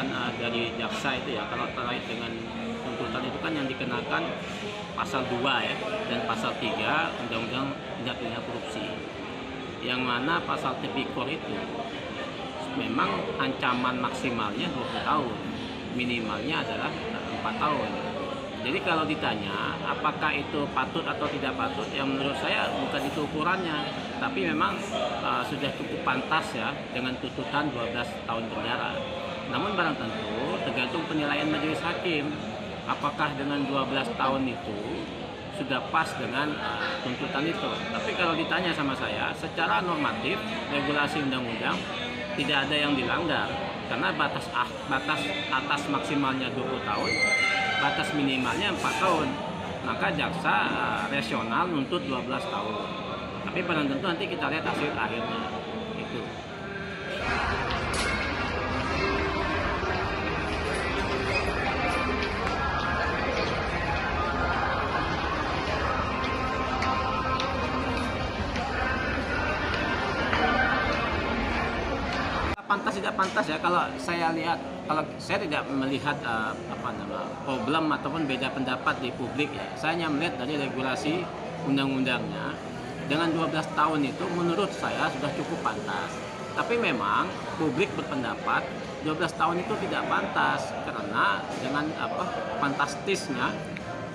tuntutan dari jaksa itu ya, kalau terkait dengan tuntutan itu kan yang dikenakan pasal 2 ya dan pasal 3 Undang-Undang Tindak Pidana Korupsi, yang mana pasal tipikor itu memang ancaman maksimalnya 20 tahun, minimalnya adalah 4 tahun. Jadi kalau ditanya apakah itu patut atau tidak patut, ya menurut saya bukan itu ukurannya, tapi memang sudah cukup pantas ya dengan tuntutan 12 tahun penjara. Namun barang tentu tergantung penilaian majelis hakim, apakah dengan 12 tahun itu sudah pas dengan tuntutan itu. Tapi kalau ditanya sama saya, secara normatif regulasi undang-undang tidak ada yang dilanggar, karena batas atas maksimalnya 20 tahun, batas minimalnya 4 tahun. Maka jaksa rasional nuntut 12 tahun. Tapi pada tentu nanti kita lihat hasil akhirnya. Itu. Pantas tidak pantas ya, kalau saya lihat, kalau saya tidak melihat problem ataupun beda pendapat di publik ya, saya hanya melihat dari regulasi undang-undangnya. Dengan 12 tahun itu menurut saya sudah cukup pantas, tapi memang publik berpendapat 12 tahun itu tidak pantas karena dengan fantastisnya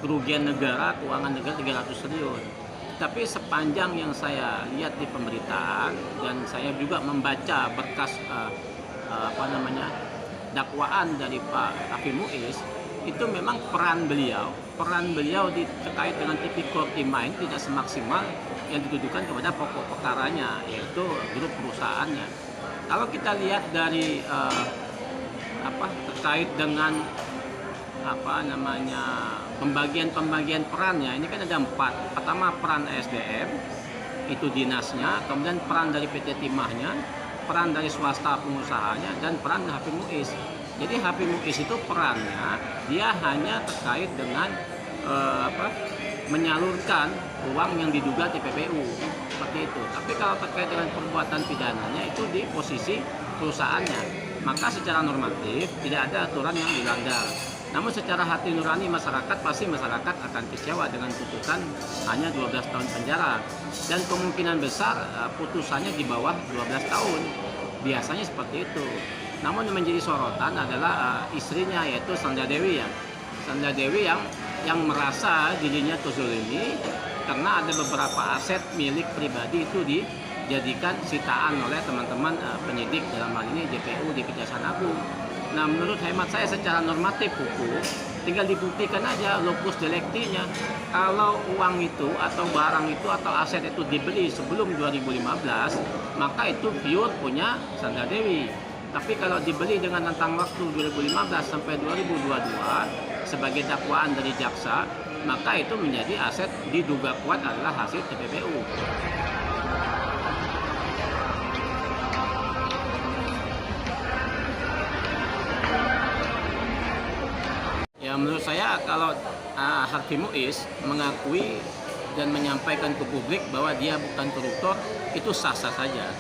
kerugian negara, keuangan negara 300 triliun. Tapi sepanjang yang saya lihat di pemberitaan dan saya juga membaca berkas dakwaan dari Pak Hakim Muiz, itu memang peran beliau terkait dengan tipikor Timain tidak semaksimal yang ditujukan kepada pokok perkaranya, yaitu grup perusahaannya. Kalau kita lihat dari terkait dengan pembagian perannya, ini kan ada 4. Pertama, peran SDM itu dinasnya, kemudian peran dari PT Timahnya, peran dari swasta pengusahanya, dan peran Hakim Muiz. Jadi Hakim Muiz itu perannya dia hanya terkait dengan menyalurkan uang yang diduga TPPU seperti itu. Tapi kalau terkait dengan perbuatan pidananya itu di posisi perusahaannya, maka secara normatif tidak ada aturan yang dilanggar. Namun secara hati nurani masyarakat, pasti masyarakat akan kecewa dengan putusan hanya 12 tahun penjara. Dan kemungkinan besar putusannya di bawah 12 tahun. Biasanya seperti itu. Namun yang menjadi sorotan adalah istrinya, yaitu Sandra Dewi ya. Sandra Dewi yang merasa dirinya terzolimi karena ada beberapa aset milik pribadi itu dijadikan sitaan oleh teman-teman penyidik, dalam hal ini JPU di Kejaksaan Agung. Nah, menurut hemat saya secara normatif hukum tinggal dibuktikan aja locus delictinya. Kalau uang itu atau barang itu atau aset itu dibeli sebelum 2015, maka itu pure punya Sandra Dewi. Tapi kalau dibeli dengan rentang waktu 2015 sampai 2022 sebagai dakwaan dari jaksa, maka itu menjadi aset diduga kuat adalah hasil TPPU. Ya, menurut saya kalau Hakim Muiz mengakui dan menyampaikan ke publik bahwa dia bukan koruptor, itu sah-sah saja.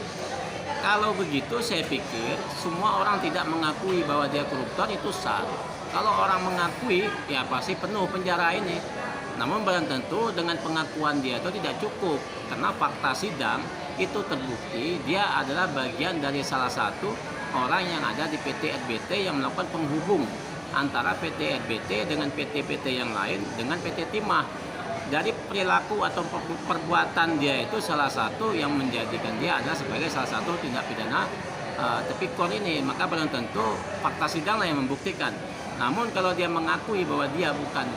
Kalau begitu saya pikir semua orang tidak mengakui bahwa dia koruptor itu sah. Kalau orang mengakui, ya pasti penuh penjara ini. Namun belum tentu dengan pengakuan dia itu tidak cukup, karena fakta sidang itu terbukti dia adalah bagian dari salah satu orang yang ada di PT RBT yang melakukan penghubung antara PT RBT dengan PT-PT yang lain dengan PT Timah. Dari perilaku atau perbuatan dia itu salah satu yang menjadikan dia adalah sebagai salah satu tindak pidana tipikor ini. Maka belum tentu fakta sidang lah yang membuktikan. Namun kalau dia mengakui bahwa dia bukan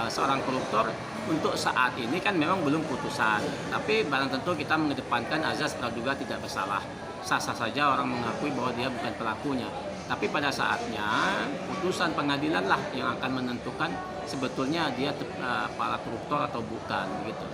seorang koruptor, untuk saat ini kan memang belum putusan. Tapi barang tentu kita mengedepankan azas praduga tidak bersalah. Sah-sah saja orang mengakui bahwa dia bukan pelakunya. Tapi pada saatnya putusan pengadilan lah yang akan menentukan sebetulnya dia para koruptor atau bukan gitu.